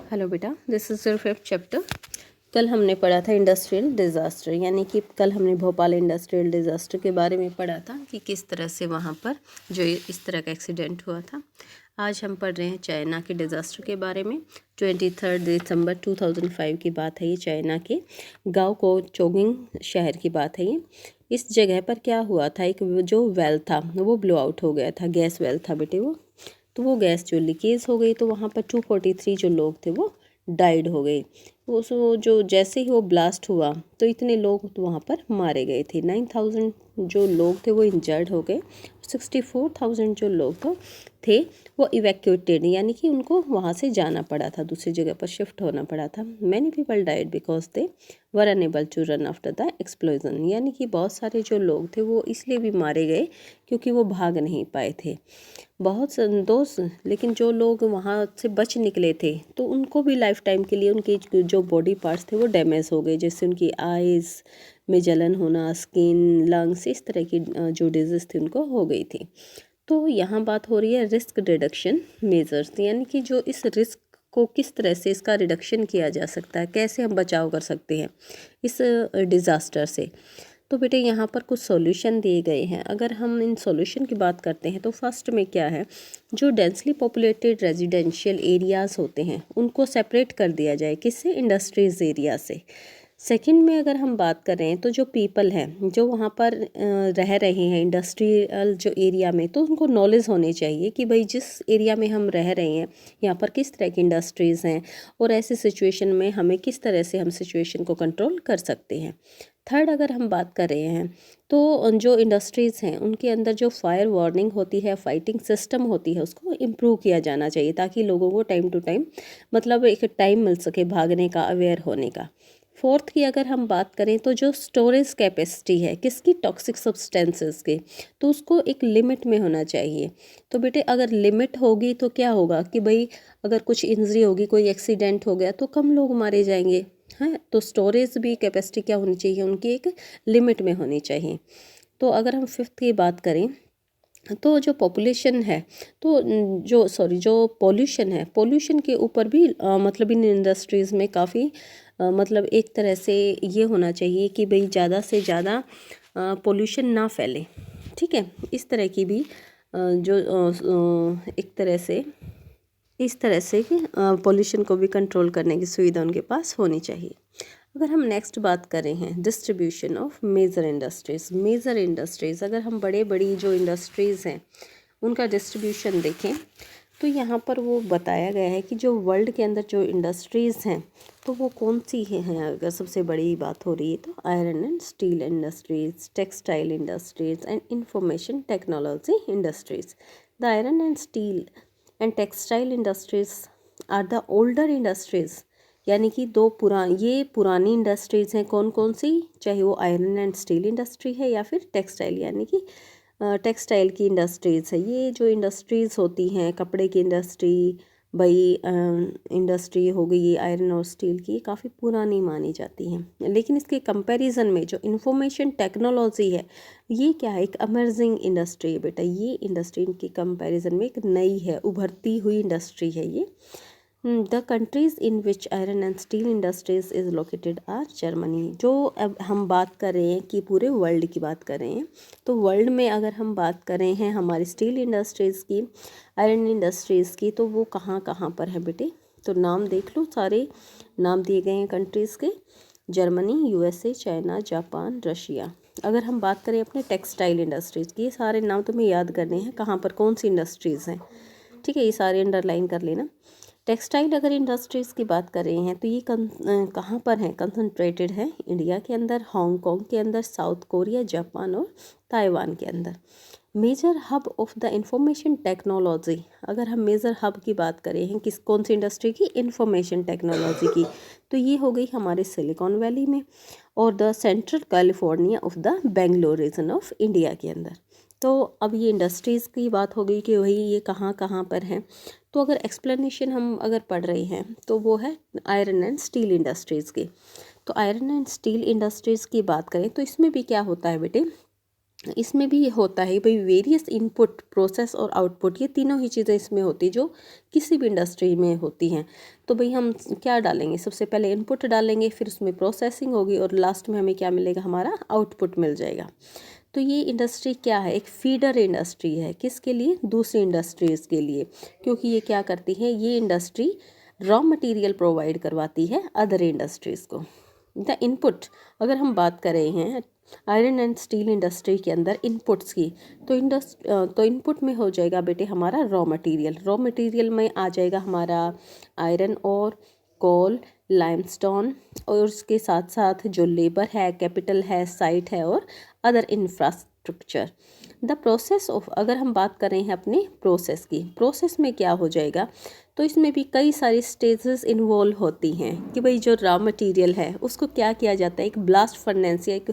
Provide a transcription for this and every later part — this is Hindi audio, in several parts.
हेलो बेटा, this is your fifth chapter. कल हमने पढ़ा था इंडस्ट्रियल डिज़ास्टर, यानी कि कल हमने भोपाल इंडस्ट्रियल डिज़ास्टर के बारे में पढ़ा था कि किस तरह से वहाँ पर जो इस तरह का एक्सीडेंट हुआ था। आज हम पढ़ रहे हैं चाइना के डिज़ास्टर के बारे में। 23 दिसंबर 2005 की बात है ये। चाइना के गाँव को चोगिंग शहर की बात है ये। इस जगह पर क्या हुआ था, एक जो वेल था वो ब्लो आउट हो गया था, गैस वेल था बेटे वो। तो वो गैस जो लीकेज हो गई तो वहाँ पर 243 जो लोग थे वो डाइड हो गए। वो जो जैसे ही वो ब्लास्ट हुआ तो इतने लोग तो वहाँ पर मारे गए थे। 9,000 जो लोग थे वो इंजर्ड हो गए। 64,000 जो लोग थे वो इवैक्यूएटेड, यानी कि उनको वहाँ से जाना पड़ा था, दूसरी जगह पर शिफ्ट होना पड़ा था। Many people died because they were unable to run after the explosion, यानी कि बहुत सारे जो लोग थे वो इसलिए भी मारे गए क्योंकि वो भाग नहीं पाए थे। बहुत दोस्त, लेकिन जो लोग वहाँ से बच निकले थे तो उनको भी लाइफ टाइम के लिए उनके जो बॉडी पार्ट्स थे वो डैमेज हो गए, जैसे उनकी आइज़ में जलन होना, स्किन, लंग्स, इस तरह की जो डिजीज़ थी उनको हो गई थी। तो यहाँ बात हो रही है रिस्क रिडक्शन मेजर्स, यानी कि जो इस रिस्क को किस तरह से इसका रिडक्शन किया जा सकता है, कैसे हम बचाव कर सकते हैं इस डिज़ास्टर से। तो बेटे यहाँ पर कुछ सॉल्यूशन दिए गए हैं। अगर हम इन सॉल्यूशन की बात करते हैं तो फर्स्ट में क्या है, जो डेंसली पॉपुलेटेड रेजिडेंशियल एरियाज़ होते हैं उनको सेपरेट कर दिया जाए, किससे, इंडस्ट्रीज़ एरिया से। सेकंड में अगर हम बात करें तो जो पीपल हैं जो वहाँ पर रह रहे हैं इंडस्ट्रियल जो एरिया में, तो उनको नॉलेज होनी चाहिए कि भाई जिस एरिया में हम रह रहे हैं यहाँ पर किस तरह की इंडस्ट्रीज़ हैं और ऐसी सिचुएशन में हमें किस तरह से हम सिचुएशन को कंट्रोल कर सकते हैं। थर्ड अगर हम बात कर रहे हैं तो जो इंडस्ट्रीज़ हैं उनके अंदर जो फायर वार्निंग होती है, फाइटिंग सिस्टम होती है, उसको इम्प्रूव किया जाना चाहिए ताकि लोगों को टाइम टू टाइम मतलब एक टाइम मिल सके भागने का, अवेयर होने का। फोर्थ की अगर हम बात करें तो जो स्टोरेज कैपेसिटी है किसकी, टॉक्सिक सब्सटेंसेस के, तो उसको एक लिमिट में होना चाहिए। तो बेटे अगर लिमिट होगी तो क्या होगा कि भाई अगर कुछ इंजरी होगी, कोई एक्सीडेंट हो गया तो कम लोग मारे जाएंगे, हैं। तो स्टोरेज भी कैपेसिटी क्या होनी चाहिए, उनकी एक लिमिट में होनी चाहिए। तो अगर हम फिफ्थ की बात करें तो जो पॉपुलेशन है तो जो पोल्यूशन है, पोल्यूशन के ऊपर भी मतलब इन इंडस्ट्रीज़ में काफ़ी मतलब एक तरह से ये होना चाहिए कि भाई ज़्यादा से ज़्यादा पोल्यूशन ना फैले, ठीक है। इस तरह की भी जो एक तरह से इस तरह से कि पोल्यूशन को भी कंट्रोल करने की सुविधा उनके पास होनी चाहिए। अगर हम नेक्स्ट बात करें हैं डिस्ट्रीब्यूशन ऑफ मेजर इंडस्ट्रीज़, अगर हम बड़ी जो इंडस्ट्रीज़ हैं उनका डिस्ट्रीब्यूशन देखें तो यहाँ पर वो बताया गया है कि जो वर्ल्ड के अंदर जो इंडस्ट्रीज़ हैं तो वो कौन सी हैं। अगर सबसे बड़ी बात हो रही है तो iron and steel industries, textile industries and information technology industries. The iron and steel and textile industries are the older industries, यानी कि ये पुरानी इंडस्ट्रीज़ हैं। कौन कौन सी, चाहे वो आयरन एंड स्टील इंडस्ट्री है या फिर टेक्सटाइल, यानी कि टेक्सटाइल की इंडस्ट्रीज़ है। ये जो इंडस्ट्रीज़ होती हैं, कपड़े की इंडस्ट्री, भाई इंडस्ट्री हो गई ये आयरन और स्टील की, काफ़ी पुरानी मानी जाती हैं। लेकिन इसके कंपैरिजन में जो इंफॉर्मेशन टेक्नोलॉजी है ये क्या है, एक अमर्जिंग इंडस्ट्री है बेटा। ये इंडस्ट्री इनके कंपैरिजन में एक नई है, उभरती हुई इंडस्ट्री है ये। The countries in which iron and steel industries is located are Germany. जो अब हम बात कर रहे हैं कि पूरे वर्ल्ड की बात कर रहे हैं, तो वर्ल्ड में अगर हम बात कर रहे हैं हमारी स्टील इंडस्ट्रीज़ की, आयरन इंडस्ट्रीज़ की, तो वो कहाँ कहाँ पर है बेटे। तो नाम देख लो, सारे नाम दिए गए हैं कंट्रीज़ के, Germany, USA, China, Japan, Russia. अगर हम बात करें अपने टेक्सटाइल इंडस्ट्रीज़ की, ये सारे नाम तुम्हें याद करने हैं, कहाँ पर कौन सी इंडस्ट्रीज़ हैं, ठीक है, ये सारे अंडरलाइन कर लेना। टेक्सटाइल अगर इंडस्ट्रीज़ की बात कर रहे हैं तो ये कहाँ पर हैं, कंसंट्रेटेड है इंडिया के अंदर, हांगकांग के अंदर, साउथ कोरिया, जापान और ताइवान के अंदर। Major hub of the information technology, अगर हम मेजर हब की बात करें हैं कौन सी इंडस्ट्री की, इंफॉर्मेशन टेक्नोलॉजी की, तो ये हो गई हमारे सिलिकॉन वैली में और the central California of the Bangalore region of India के अंदर। तो अब ये इंडस्ट्रीज़ की बात हो गई कि वही ये कहाँ कहाँ पर हैं। तो अगर एक्सप्लेनेशन हम अगर पढ़ रहे हैं तो वो है आयरन एंड स्टील इंडस्ट्रीज़ की। तो आयरन एंड स्टील इंडस्ट्रीज़ की बात करें तो इसमें भी क्या होता है बेटे, इसमें भी होता है भाई वेरियस इनपुट, प्रोसेस और आउटपुट, ये तीनों ही चीज़ें इसमें होती जो किसी भी इंडस्ट्री में होती हैं। तो भाई हम क्या डालेंगे, सबसे पहले इनपुट डालेंगे, फिर उसमें प्रोसेसिंग होगी और लास्ट में हमें क्या मिलेगा, हमारा आउटपुट मिल जाएगा। तो ये इंडस्ट्री क्या है, एक फीडर इंडस्ट्री है, किसके लिए, दूसरी इंडस्ट्रीज़ के लिए, क्योंकि ये क्या करती है, ये इंडस्ट्री रॉ मटेरियल प्रोवाइड करवाती है अदर इंडस्ट्रीज़ को। द इनपुट, अगर हम बात कर रहे हैं आयरन एंड स्टील इंडस्ट्री के अंदर इनपुट्स की, तो इनपुट में हो जाएगा बेटे हमारा रॉ मटेरियल। रॉ मटेरियल में आ जाएगा हमारा आयरन और कोल, लाइमस्टोन, और उसके साथ साथ जो लेबर है, कैपिटल है, साइट है और other infrastructure. The process of, अगर हम बात कर रहे हैं अपने प्रोसेस की, प्रोसेस में क्या हो जाएगा, तो इसमें भी कई सारी स्टेजेस इन्वॉल्व होती हैं कि भाई जो रॉ मटेरियल है उसको क्या किया जाता है, एक ब्लास्ट फर्नेस या एक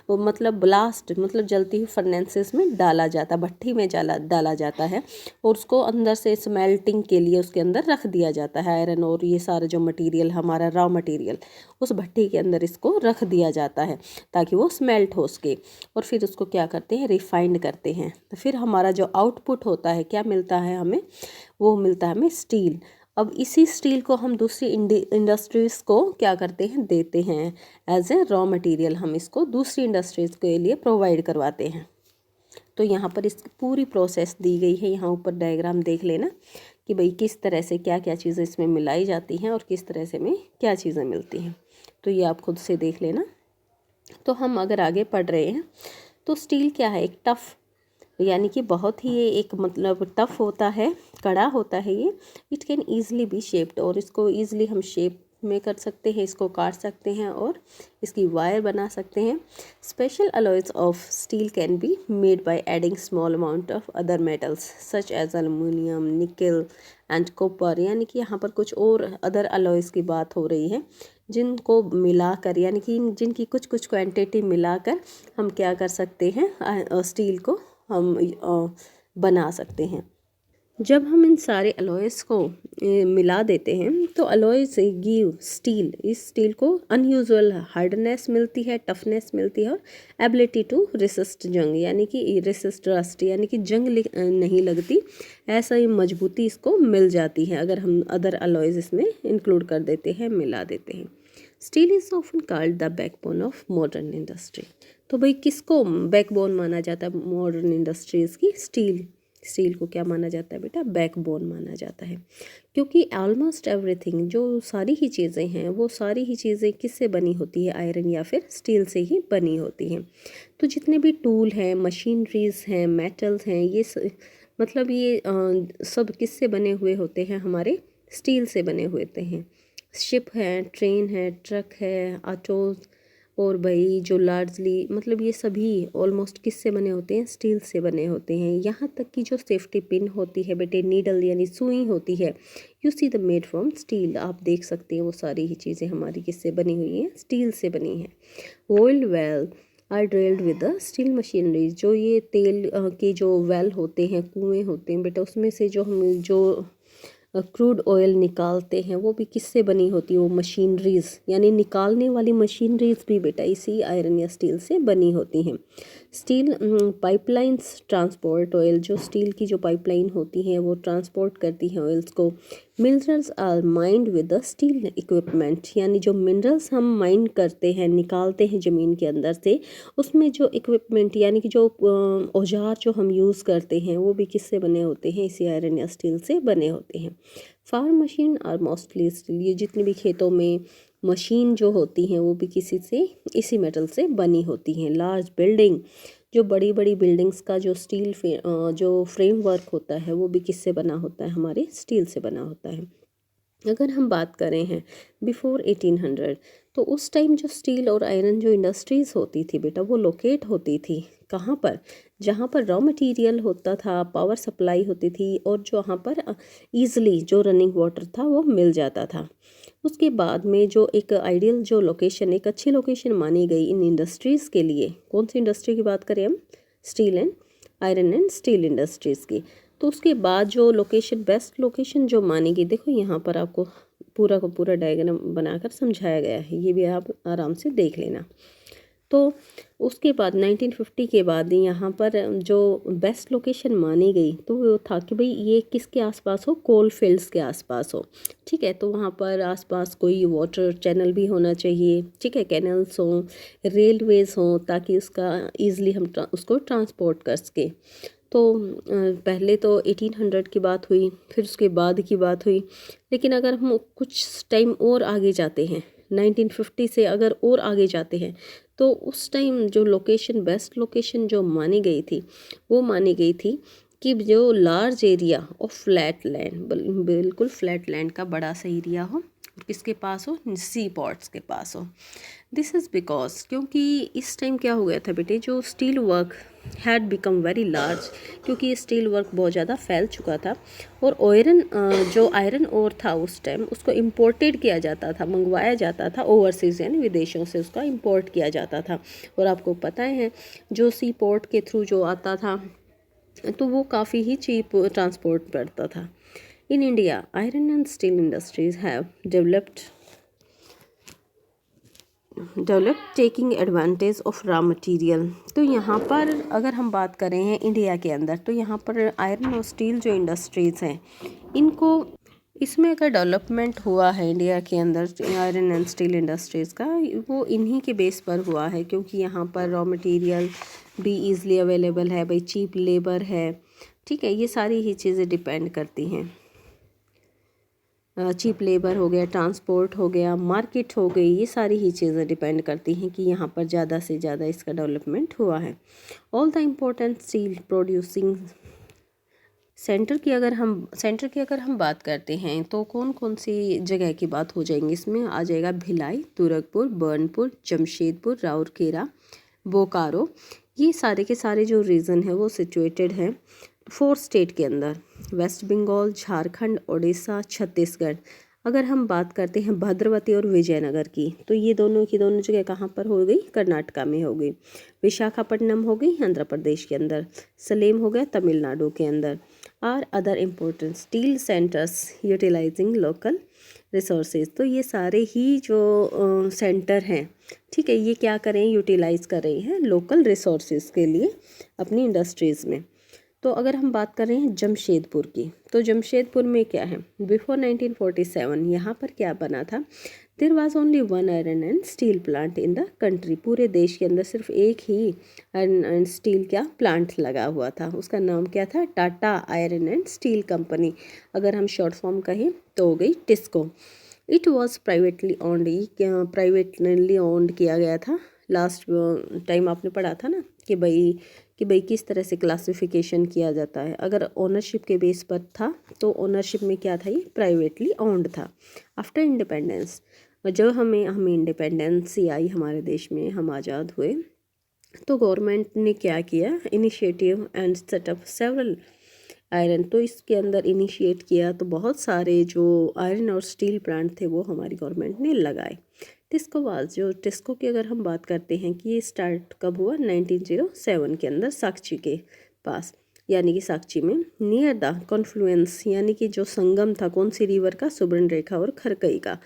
ब्लास्ट मतलब जलती हुई फर्नेसेस में डाला जाता, भट्टी में डाला जाता है और उसको अंदर से स्मेल्टिंग के लिए उसके अंदर रख दिया जाता है। आयरन और ये सारा जो मटेरियल हमारा रॉ मटेरियल उस भट्टी के अंदर इसको रख दिया जाता है ताकि वो स्मेल्ट हो सके, और फिर उसको क्या करते हैं, रिफाइंड करते हैं। तो फिर हमारा जो आउटपुट होता है क्या मिलता है हमें, वो मिलता है हमें स्टील। अब इसी स्टील को हम दूसरी इंडस्ट्रीज़ को क्या करते हैं, देते हैं एज ए रॉ मटेरियल, हम इसको दूसरी इंडस्ट्रीज़ के लिए प्रोवाइड करवाते हैं। तो यहाँ पर इसकी पूरी प्रोसेस दी गई है, यहाँ ऊपर डायग्राम देख लेना कि भाई किस तरह से क्या क्या चीज़ें इसमें मिलाई जाती हैं और किस तरह से में क्या चीज़ें मिलती हैं, तो ये आप खुद से देख लेना। तो हम अगर आगे पढ़ रहे हैं तो स्टील क्या है, एक टफ़, यानी कि बहुत ही ये एक टफ़ होता है, कड़ा होता है ये। It can easily be shaped, और इसको ईज़िली हम शेप में कर सकते हैं, इसको काट सकते हैं और इसकी वायर बना सकते हैं। Special alloys of steel can be made by adding small amount of other metals such as aluminium, nickel and copper, यानी कि यहाँ पर कुछ और अदर अलॉयज़ की बात हो रही है जिनको मिलाकर, यानी कि जिनकी कुछ कुछ क्वांटिटी मिलाकर हम क्या कर सकते हैं, स्टील को हम बना सकते हैं। जब हम इन सारे अलॉयज़ को मिला देते हैं तो अलॉयज़ गिव स्टील, इस स्टील को अनयूजुअल हार्डनेस मिलती है, टफनेस मिलती है और एबिलिटी टू रेसिस्ट जंग, यानी कि रेसिस्ट रस्ट, यानी कि जंग नहीं लगती, ऐसा ही मजबूती इसको मिल जाती है अगर हम अदर अलॉयज़ इसमें इंक्लूड कर देते हैं, मिला देते हैं। Steel is often called the backbone of modern industry. तो भाई किसको बैकबोन माना जाता है मॉडर्न इंडस्ट्रीज़ की, स्टील को क्या माना जाता है बेटा, बैकबोन माना जाता है, क्योंकि ऑलमोस्ट एवरीथिंग, जो सारी ही चीज़ें हैं वो सारी ही चीज़ें किससे बनी होती है, आयरन या फिर स्टील से ही बनी होती हैं। तो जितने भी टूल हैं, मशीनरीज हैं, मेटल्स हैं, ये मतलब ये सब किससे बने हुए होते हैं, हमारे स्टील से बने हुए होते हैं। शिप है, ट्रेन है, ट्रक है, ऑटोज, और भाई जो लार्जली मतलब ये सभी ऑलमोस्ट किससे बने होते हैं, स्टील से बने होते हैं। यहाँ तक कि जो सेफ्टी पिन होती है बेटे, नीडल यानी सुई होती है, you see the made from steel, आप देख सकते हैं वो सारी ही चीज़ें हमारी किससे बनी हुई हैं, स्टील से बनी हैं। Oil well are drilled with the steel machinery, जो ये तेल के जो वेल होते हैं, कुएँ होते हैं बेटा, उसमें से जो हम जो क्रूड ऑयल निकालते हैं वो भी किससे बनी होती है, वो मशीनरीज, यानी निकालने वाली मशीनरीज भी बेटा इसी आयरन या स्टील से बनी होती हैं। स्टील पाइपलाइंस ट्रांसपोर्ट ऑयल, जो स्टील की जो पाइपलाइन होती हैं वो ट्रांसपोर्ट करती हैं ऑयल्स को। Minerals are mined with the steel equipment, यानी जो मिनरल्स हम माइन करते हैं, निकालते हैं ज़मीन के अंदर से, उसमें जो इक्विपमेंट यानी कि जो औजार जो हम यूज़ करते हैं वो भी किससे बने होते हैं, इसी आयरन या स्टील से बने होते हैं। Farm machine are mostly steel, ये जितनी भी खेतों में मशीन जो होती हैं वो भी किसी से इसी मेटल से बनी होती हैं। लार्ज बिल्डिंग, जो बड़ी बड़ी बिल्डिंग्स का जो स्टील जो फ्रेमवर्क होता है वो भी किससे बना होता है, हमारे स्टील से बना होता है। अगर हम बात करें हैं बिफोर 1800, तो उस टाइम जो स्टील और आयरन जो इंडस्ट्रीज़ होती थी बेटा, वो लोकेट होती थी कहाँ पर, जहाँ पर रॉ मटेरियल होता था, पावर सप्लाई होती थी और जो वहाँ पर ईज़िली जो रनिंग वाटर था वो मिल जाता था। उसके बाद में जो एक आइडियल जो लोकेशन, एक अच्छी लोकेशन मानी गई इन इंडस्ट्रीज़ के लिए, कौन सी इंडस्ट्री की बात करें हम, steel and iron and steel industries की। तो उसके बाद जो लोकेशन, बेस्ट लोकेशन जो मानी गई, देखो यहाँ पर आपको पूरा का पूरा डायग्राम बनाकर समझाया गया है, ये भी आप आराम से देख लेना। तो उसके बाद 1950 के बाद यहाँ पर जो बेस्ट लोकेशन मानी गई तो वो था कि भाई ये किसके आसपास हो, कोल फील्ड्स के आसपास हो। ठीक है, तो वहाँ पर आसपास कोई वाटर चैनल भी होना चाहिए। ठीक है, कैनल्स हों, रेलवेज़ हों, ताकि उसका ईज़िली हम उसको ट्रांसपोर्ट कर सके। तो पहले तो 1800 की बात हुई, फिर उसके बाद की बात हुई। लेकिन अगर हम कुछ टाइम और आगे जाते हैं, 1950 से अगर और आगे जाते हैं, तो उस टाइम जो लोकेशन, बेस्ट लोकेशन जो मानी गई थी, वो मानी गई थी कि जो large area of flat land, बिल्कुल फ्लैट लैंड का बड़ा सा एरिया हो, और किसके पास हो, सी पोर्ट्स के पास हो। दिस इज़ बिकॉज, क्योंकि इस टाइम क्या हो गया था बेटे, जो steel work had become very large, क्योंकि ये स्टील वर्क बहुत ज़्यादा फैल चुका था। और आयरन, जो आयरन ओर था उस टाइम, उसको इम्पोर्टेड किया जाता था, मंगवाया जाता था ओवरसीज़, यानी विदेशों से उसका इम्पोर्ट किया जाता था। और आपको पता है जो सी पोर्ट के थ्रू जो आता था तो वो काफ़ी ही चीप ट्रांसपोर्ट पड़ता था। In India iron and steel industries have developed taking advantage of raw material. तो यहाँ पर अगर हम बात करें हैं इंडिया के अंदर, तो यहाँ पर आयरन और स्टील जो इंडस्ट्रीज़ हैं, इनको, इसमें अगर डेवलपमेंट हुआ है इंडिया के अंदर आयरन एंड स्टील इंडस्ट्रीज़ का, वो इन्हीं के बेस पर हुआ है, क्योंकि यहाँ पर रॉ मटेरियल भी ईज़िली अवेलेबल है, भाई चीप लेबर है। ठीक है, ये सारी ही चीज़ें डिपेंड करती हैं। चीप लेबर हो गया, ट्रांसपोर्ट हो गया, मार्केट हो गई, ये सारी ही चीज़ें डिपेंड करती हैं कि यहाँ पर ज़्यादा से ज़्यादा इसका डेवलपमेंट हुआ है। All the important steel producing centre की अगर हम बात करते हैं, तो कौन कौन सी जगह की बात हो जाएंगी, इसमें आ जाएगा भिलाई, तुरकपुर, बर्नपुर, जमशेदपुर, राउरकेला, बोकारो। ये सारे के सारे जो रीजन है वो सिचुएटेड हैं 4 स्टेट के अंदर, वेस्ट बंगाल, झारखंड, उड़ीसा, छत्तीसगढ़। अगर हम बात करते हैं भद्रवती और विजयनगर की, तो ये दोनों की दोनों जगह कहाँ पर हो गई, कर्नाटका में हो गई। विशाखापट्टनम हो गई आंध्र प्रदेश के अंदर, सलेम हो गया तमिलनाडु के अंदर। और other important steel centres utilizing local resources. तो ये सारे ही जो सेंटर हैं, ठीक है, ये क्या करें, यूटिलाइज़ कर रहे हैं लोकल रिसोर्सेज के लिए अपनी इंडस्ट्रीज़ में। तो अगर हम बात कर रहे हैं जमशेदपुर की, तो जमशेदपुर में क्या है, बिफोर 1947 यहाँ पर क्या बना था, there was only one iron and steel plant in the country. पूरे देश के अंदर सिर्फ एक ही आयरन एंड स्टील क्या प्लांट लगा हुआ था, उसका नाम क्या था, Tata iron and steel company. अगर हम शॉर्ट फॉर्म कहें तो हो गई TISCO. It was privately owned किया गया था। लास्ट टाइम आपने पढ़ा था ना कि भाई किस तरह से क्लासिफिकेशन किया जाता है। अगर ओनरशिप के बेस पर था तो ओनरशिप में क्या था, ये प्राइवेटली ओन्ड था। आफ्टर इंडिपेंडेंस, जब हमें इंडिपेंडेंसी आई हमारे देश में, हम आज़ाद हुए, तो गवर्नमेंट ने क्या किया, initiative and setup several iron. तो इसके अंदर इनिशिएट किया, तो बहुत सारे जो आयरन और स्टील प्लांट थे वो हमारी गवर्नमेंट ने लगाए। टिस्को की अगर हम बात करते हैं कि ये स्टार्ट कब हुआ, 1907 के अंदर साक्षी के पास, यानी कि साक्षी में, नियर द कॉन्फ्लुएंस, यानी कि जो संगम था कौन सी रिवर का, सुब्रनरेखा और खरकई का,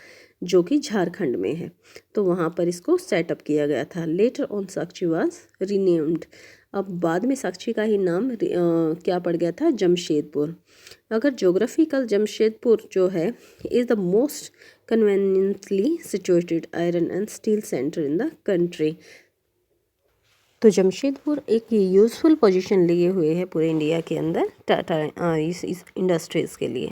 जो कि झारखंड में है। तो वहाँ पर इसको सेटअप किया गया था। Later on Sakshi was renamed. अब बाद में साक्षी का ही नाम क्या पड़ गया था, जमशेदपुर। अगर जोग्राफिकल जमशेदपुर जो है is the most conveniently situated iron and steel centre in the country. तो जमशेदपुर एक यूज़फुल पोजीशन लिए हुए है पूरे इंडिया के अंदर टाटा इस इंडस्ट्रीज़ के लिए।